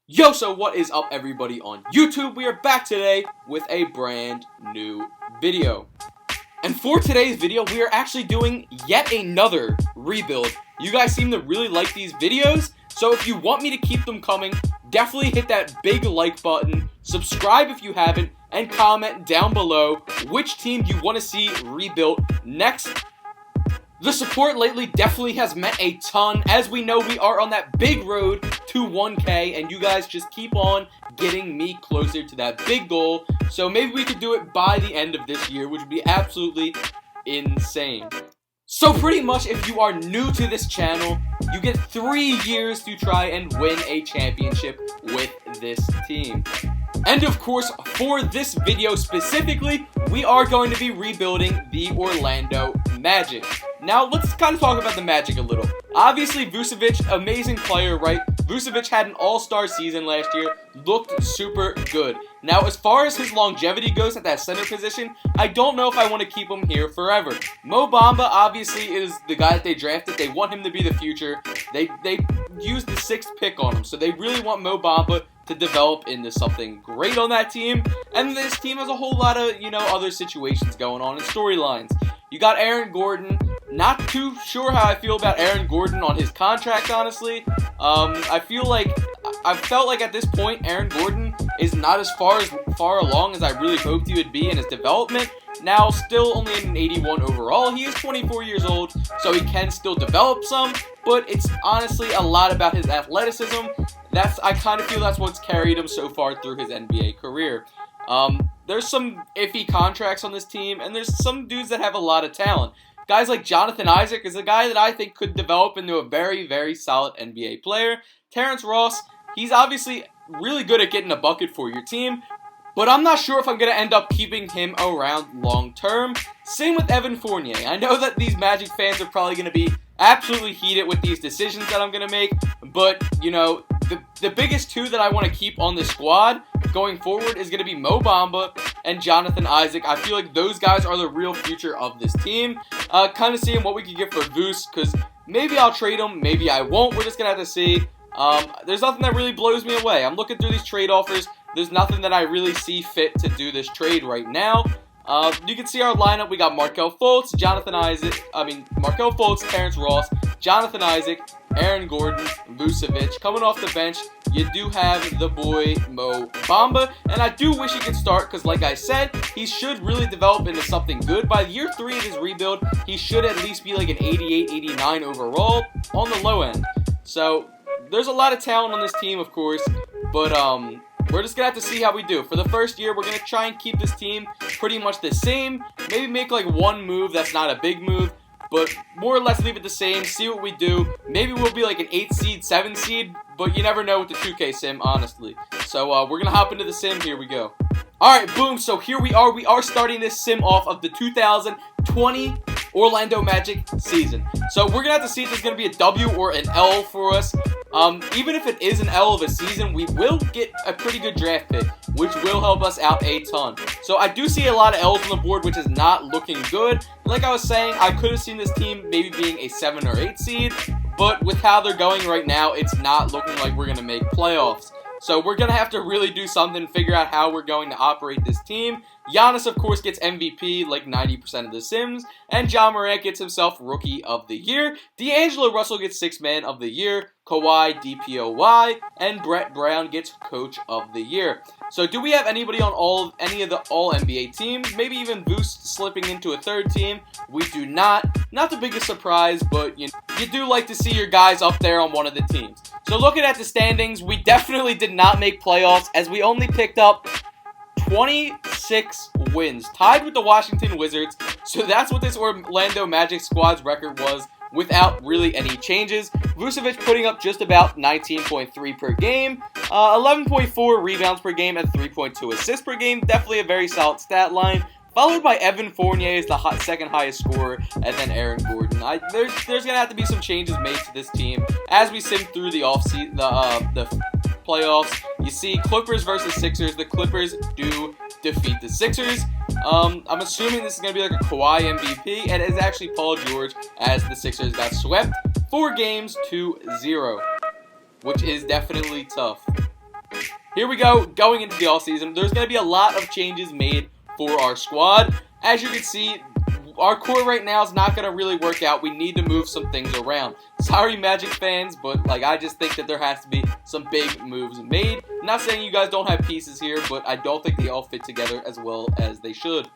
Yo, so what is up everybody on YouTube? We are back today with a brand new video. And for today's video, we are actually doing yet another rebuild. You guys seem to really like these videos, so if you want me to keep them coming, definitely hit that big like button, subscribe if you haven't, and comment down below which team you want to see rebuilt next. The support lately definitely has meant a ton. As we know, we are on that big road to 1K, and you guys just keep on getting me closer to that big goal. So maybe we could do it by the end of this year, which would be absolutely insane. So pretty much, if you are new to this channel, you get 3 years to try and win a championship with this team. And of course, for this video specifically, we are going to be rebuilding the Orlando Magic. Now, let's kind of talk about the Magic a little. Obviously, Vucevic, amazing player, right? Vucevic had an all-star season last year, looked super good. Now, as far as his longevity goes at that center position, I don't know if I want to keep him here forever. Mo Bamba, obviously, is the guy that they drafted. They want him to be the future. They used the 6th pick on him, so they really want Mo Bamba to develop into something great on that team. And this team has a whole lot of, other situations going on and storylines. You got Aaron Gordon. Not too sure how I feel about Aaron Gordon on his contract, honestly. I felt like at this point, Aaron Gordon is not as far along as I really hoped he would be in his development. Now, still only an 81 overall. He is 24 years old, so he can still develop some, but it's honestly a lot about his athleticism. I kind of feel that's what's carried him so far through his NBA career. There's some iffy contracts on this team, and there's some dudes that have a lot of talent. Guys like Jonathan Isaac is a guy that I think could develop into a very, very solid NBA player. Terrence Ross, he's obviously really good at getting a bucket for your team, but I'm not sure if I'm going to end up keeping him around long term. Same with Evan Fournier. I know that these Magic fans are probably going to be absolutely heated with these decisions that I'm going to make, but, the biggest two that I want to keep on the squad going forward is going to be Mo Bamba and Jonathan Isaac. I feel like those guys are the real future of this team. Kind of seeing what we could get for Vuce, because maybe I'll trade him, maybe I won't. We're just going to have to see. There's nothing that really blows me away. I'm looking through these trade offers. There's nothing that I really see fit to do this trade right now. You can see our lineup. We got Markelle Fultz, Markelle Fultz, Terrence Ross, Jonathan Isaac, Aaron Gordon, Vucevic. Coming off the bench, you do have the boy Mo Bamba, and I do wish he could start because, like I said, he should really develop into something good. By year 3 of his rebuild, he should at least be like an 88, 89 overall on the low end. So, there's a lot of talent on this team, of course, but we're just going to have to see how we do. For the first year, we're going to try and keep this team pretty much the same. Maybe make like one move that's not a big move, but more or less leave it the same, see what we do. Maybe we'll be like an 8 seed, 7 seed, but you never know with the 2K sim, honestly. So we're going to hop into the sim. Here we go. Alright, boom. So here we are. We are starting this sim off of the 2020 Orlando Magic season. So we're going to have to see if there's going to be a W or an L for us. Even if it is an L of a season, we will get a pretty good draft pick, which will help us out a ton. So I do see a lot of L's on the board, which is not looking good. Like I was saying, I could have seen this team maybe being a 7 or 8 seed, but with how they're going right now, it's not looking like we're going to make playoffs. So we're going to have to really do something, figure out how we're going to operate this team. Giannis, of course, gets MVP like 90% of the Sims, and Ja Morant gets himself Rookie of the Year. D'Angelo Russell gets 6th Man of the Year, Kawhi DPOY, and Brett Brown gets Coach of the Year. So do we have anybody on any of the All-NBA teams? Maybe even Vuce slipping into a 3rd team? We do not. Not the biggest surprise, but you do like to see your guys up there on one of the teams. So looking at the standings, we definitely did not make playoffs as we only picked up 26 wins, tied with the Washington Wizards. So that's what this Orlando Magic squad's record was without really any changes. Vucevic putting up just about 19.3 per game, 11.4 rebounds per game, and 3.2 assists per game. Definitely a very solid stat line. Followed by Evan Fournier as the 2nd highest scorer, and then Aaron Gordon. There's going to have to be some changes made to this team as we sim through the playoffs. You see Clippers versus Sixers. The Clippers do defeat the Sixers. I'm assuming this is going to be like a Kawhi MVP, and it's actually Paul George as the Sixers got swept 4 games to 0, which is definitely tough. here we go, going into the offseason. There's going to be a lot of changes made for our squad. As you can see, our core right now is not going to really work out. We need to move some things around. Sorry, Magic fans, but I just think that there has to be some big moves made. I'm not saying you guys don't have pieces here, but I don't think they all fit together as well as they should.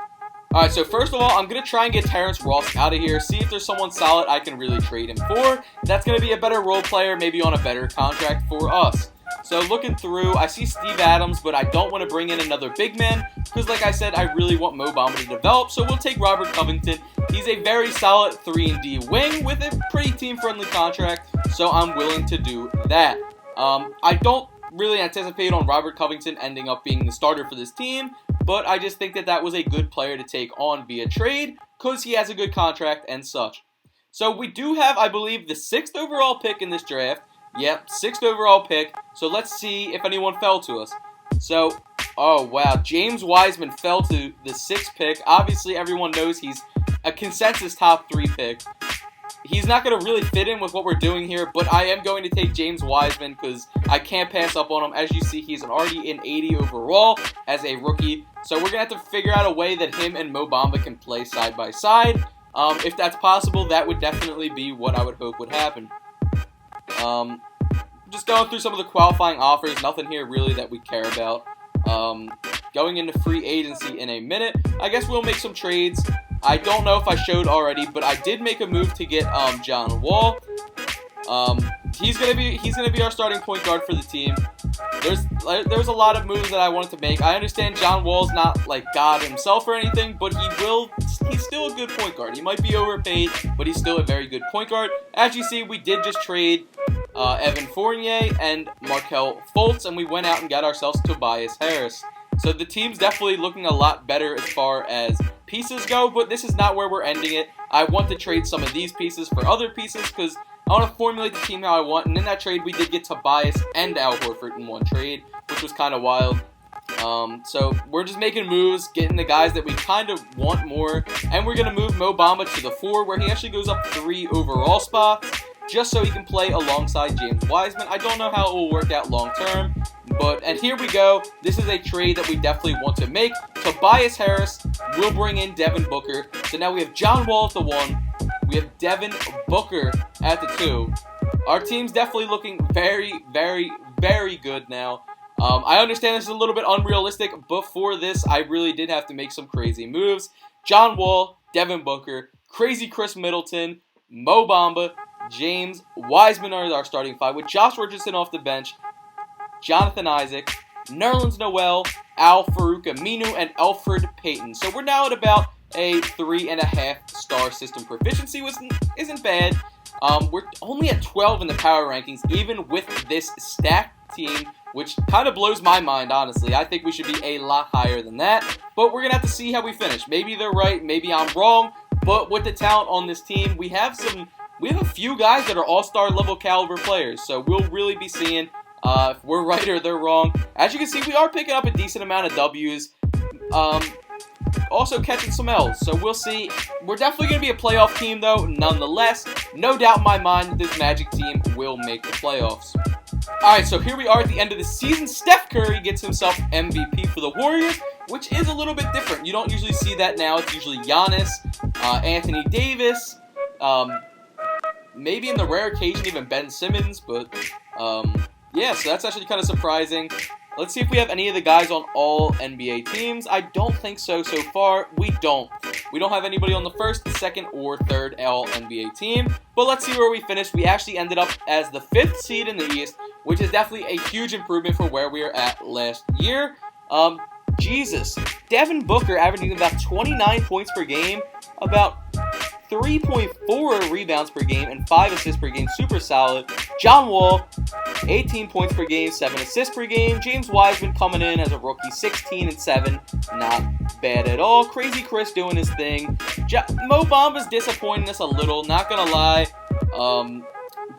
Alright, so first of all, I'm going to try and get Terrence Ross out of here, see if there's someone solid I can really trade him for. That's going to be a better role player, maybe on a better contract for us. So looking through, I see Steve Adams, but I don't want to bring in another big man, because like I said, I really want Mo Bamba to develop, so we'll take Robert Covington. He's a very solid 3-and-D wing with a pretty team-friendly contract, so I'm willing to do that. I don't really anticipate on Robert Covington ending up being the starter for this team, but I just think that that was a good player to take on via trade, because he has a good contract and such. So we do have, I believe, the 6th overall pick in this draft. Yep, 6th overall pick. So let's see if anyone fell to us. So, oh wow, James Wiseman fell to the 6th pick. Obviously, everyone knows he's a consensus top 3 pick. He's not going to really fit in with what we're doing here, but I am going to take James Wiseman because I can't pass up on him. As you see, he's already in 80 overall as a rookie. So we're going to have to figure out a way that him and Mo Bamba can play side by side. If that's possible, that would definitely be what I would hope would happen. Just going through some of the qualifying offers, nothing here really that we care about. Going into free agency in a minute, I guess we'll make some trades. I don't know if I showed already, but I did make a move to get John Wall. He's gonna be our starting point guard for the team. There's a lot of moves that I wanted to make. I understand John Wall's not like God himself or anything, but he's still a good point guard. He might be overpaid, but he's still a very good point guard. As you see, we did just trade Evan Fournier and Markelle Fultz, and we went out and got ourselves Tobias Harris. So the team's definitely looking a lot better as far as pieces go, but this is not where we're ending it. I want to trade some of these pieces for other pieces because I want to formulate the team how I want, and in that trade we did get Tobias and Al Horford in one trade, which was kind of wild. So we're just making moves, getting the guys that we kind of want more, and we're going to move Mo Bamba to the 4, where he actually goes up 3 overall spots, just so he can play alongside James Wiseman. I don't know how it will work out long term, and here we go. This is a trade that we definitely want to make. Tobias Harris will bring in Devin Booker. So now we have John Wall at the 1. We have Devin Booker at the 2. Our team's definitely looking very, very, very good now. I understand this is a little bit unrealistic, but for this, I really did have to make some crazy moves. John Wall, Devin Booker, crazy Chris Middleton, Mo Bamba, James Wiseman are our starting 5, with Josh Richardson off the bench, Jonathan Isaac, Nerlens Noel, Al Farouk Aminu, and Elfrid Payton. So we're now at about a 3.5-star system proficiency, which isn't bad. We're only at 12 in the power rankings, even with this stacked team, which kind of blows my mind, honestly. I think we should be a lot higher than that, but we're going to have to see how we finish. Maybe they're right, maybe I'm wrong, but with the talent on this team, we have a few guys that are all-star level caliber players, so we'll really be seeing if we're right or they're wrong. As you can see, we are picking up a decent amount of W's. Also catching some L's, so we'll see. We're definitely going to be a playoff team, though, nonetheless. No doubt in my mind that this Magic team will make the playoffs. Alright, so here we are at the end of the season. Steph Curry gets himself MVP for the Warriors, which is a little bit different. You don't usually see that now. It's usually Giannis, Anthony Davis, maybe in the rare occasion even Ben Simmons, but yeah, so that's actually kind of surprising. Let's see if we have any of the guys on all NBA teams. I don't think so far. We don't. We don't have anybody on the 1st, 2nd, or 3rd all NBA team. But let's see where we finished. We actually ended up as the 5th seed in the East, which is definitely a huge improvement from where we were at last year. Jesus. Devin Booker averaging about 29 points per game, about 3.4 rebounds per game, and 5 assists per game. Super solid. John Wall, 18 points per game, 7 assists per game. James Wiseman coming in as a rookie, 16 and 7. Not bad at all. Crazy Chris doing his thing. Mo Bamba's disappointing us a little, not gonna lie.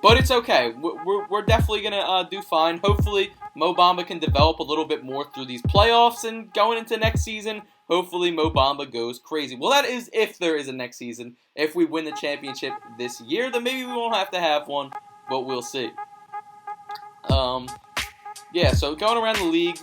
But it's okay. We're definitely gonna do fine. Hopefully, Mo Bamba can develop a little bit more through these playoffs, and going into next season, hopefully Mo Bamba goes crazy. Well, that is if there is a next season. If we win the championship this year, then maybe we won't have to have one, but we'll see. yeah, so going around the league,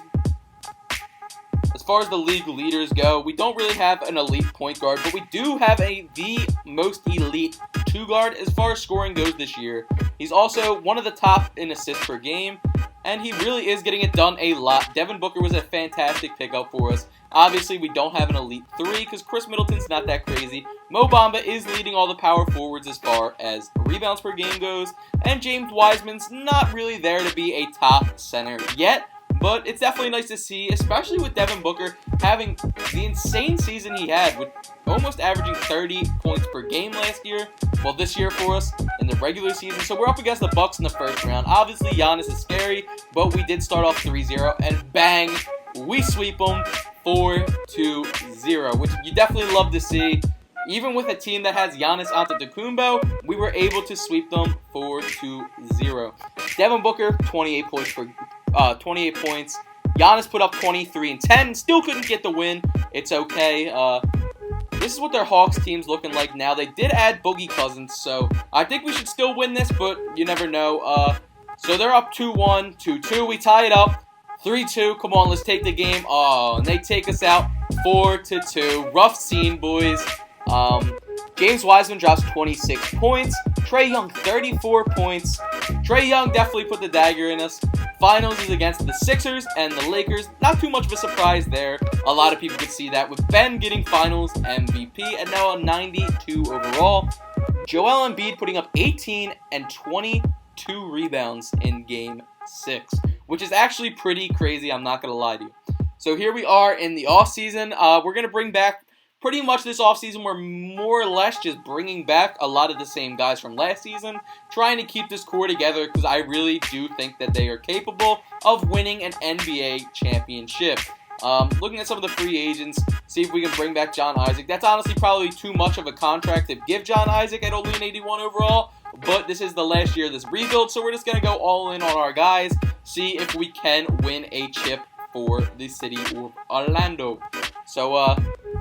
as far as the league leaders go, we don't really have an elite point guard, but we do have the most elite two-guard as far as scoring goes this year. He's also one of the top in assists per game, and he really is getting it done a lot. Devin Booker was a fantastic pickup for us. Obviously, we don't have an elite three because Chris Middleton's not that crazy. Mo Bamba is leading all the power forwards as far as rebounds per game goes, and James Wiseman's not really there to be a top center yet. But it's definitely nice to see, especially with Devin Booker having the insane season he had, with almost averaging 30 points per game last year. Well, this year for us in the regular season. So we're up against the Bucks in the first round. Obviously, Giannis is scary, but we did start off 3-0, and bang, we sweep them 4-0, which you definitely love to see. Even with a team that has Giannis Antetokounmpo, we were able to sweep them 4-0. Devin Booker, 28 points. Giannis put up 23 and 10. Still couldn't get the win. It's okay. This is what their Hawks team's looking like now. They did add Boogie Cousins, so I think we should still win this, but you never know. So they're up 2-1, 2-2. We tie it up. 3-2. Come on, let's take the game. Oh, and they take us out 4-2. Rough scene, boys. James Wiseman drops 26 points. Trae Young, 34 points. Trae Young definitely put the dagger in us. Finals is against the Sixers and the Lakers. Not too much of a surprise there. A lot of people could see that with Ben getting Finals MVP and now a 92 overall. Joel Embiid putting up 18 and 22 rebounds in Game 6, which is actually pretty crazy. I'm not going to lie to you. So here we are in the offseason. We're going to bring back pretty much this offseason. We're more or less just bringing back a lot of the same guys from last season, trying to keep this core together because I really do think that they are capable of winning an NBA championship. Looking at some of the free agents, see if we can bring back John Isaac. That's honestly probably too much of a contract to give John Isaac at only an 81 overall, but this is the last year of this rebuild, so we're just going to go all in on our guys, see if we can win a chip for the city of Orlando. So,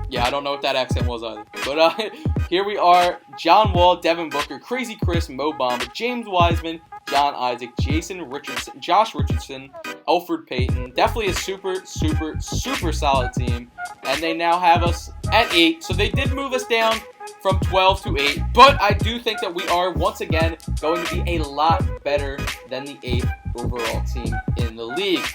yeah, I don't know what that accent was either. But here we are. John Wall, Devin Booker, Crazy Chris, Mo Bamba, James Wiseman, John Isaac, Jason Richardson, Josh Richardson, Elfrid Payton. Definitely a super, super, super solid team. And they now have us at 8. So they did move us down from 12 to 8. But I do think that we are, once again, going to be a lot better than the 8th overall team in the league.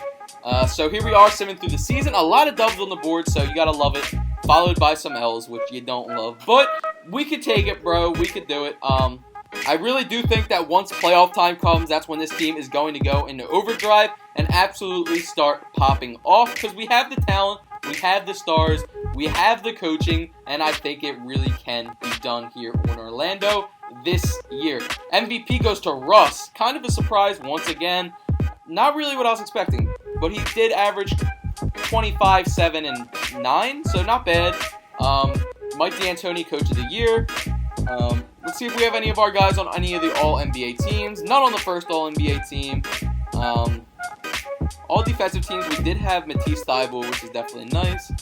So here we are, 7 through the season. A lot of dubs on the board, so you gotta love it. Followed by some L's, which you don't love. But we could take it, bro. We could do it. I really do think that once playoff time comes, that's when this team is going to go into overdrive and absolutely start popping off. Because we have the talent, we have the stars, we have the coaching, and I think it really can be done here in Orlando this year. MVP goes to Russ. Kind of a surprise once again. Not really what I was expecting, but he did average 25, 7, and 9, so not bad. Mike D'Antoni, Coach of the Year. Let's see if we have any of our guys on any of the All-NBA teams. Not on the first All-NBA team. All defensive teams, we did have Matisse Thybulle, which is definitely nice.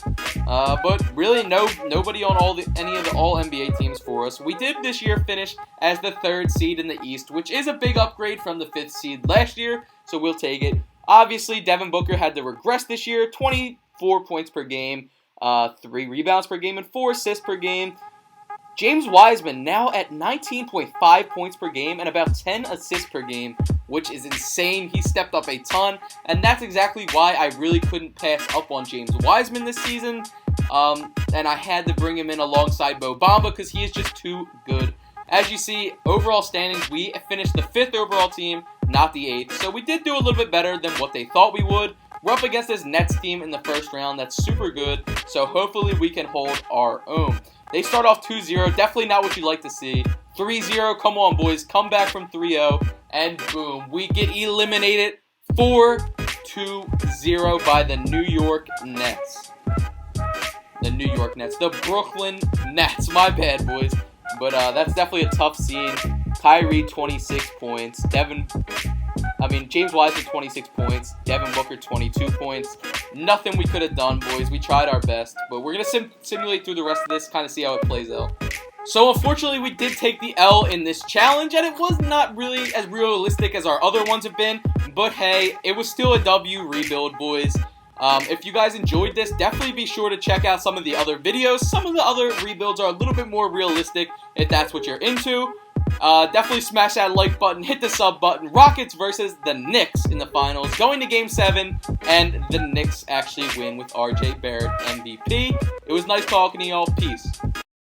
But really, nobody on any of the All-NBA teams for us. We did this year finish as the 3rd seed in the East, which is a big upgrade from the 5th seed last year, so we'll take it. Obviously, Devin Booker had to regress this year, 24 points per game, 3 rebounds per game, and 4 assists per game. James Wiseman now at 19.5 points per game and about 10 assists per game, which is insane. He stepped up a ton, and that's exactly why I really couldn't pass up on James Wiseman this season. And I had to bring him in alongside Mo Bamba because he is just too good. As you see, overall standings, we finished the 5th overall team, not the 8th. So we did do a little bit better than what they thought we would. We're up against this Nets team in the first round. That's super good. So hopefully we can hold our own. They start off 2-0. Definitely not what you'd like to see. 3-0. Come on, boys. Come back from 3-0. And boom. We get eliminated 4-0 by the New York Nets. The New York Nets. The Brooklyn Nets. My bad, boys. But that's definitely a tough scene. Kyrie, 26 points. James Wiseman, 26 points. Devin Booker, 22 points. Nothing we could have done, boys. We tried our best. But we're going to simulate through the rest of this, kind of see how it plays out. So unfortunately, we did take the L in this challenge, and it was not really as realistic as our other ones have been, but hey, it was still a W rebuild, boys. If you guys enjoyed this, definitely be sure to check out some of the other videos. Some of the other rebuilds are a little bit more realistic if that's what you're into. Definitely smash that like button, hit the sub button. Rockets versus the Knicks in the finals, going to Game 7, and the Knicks actually win with RJ Barrett MVP. It was nice talking to y'all. Peace.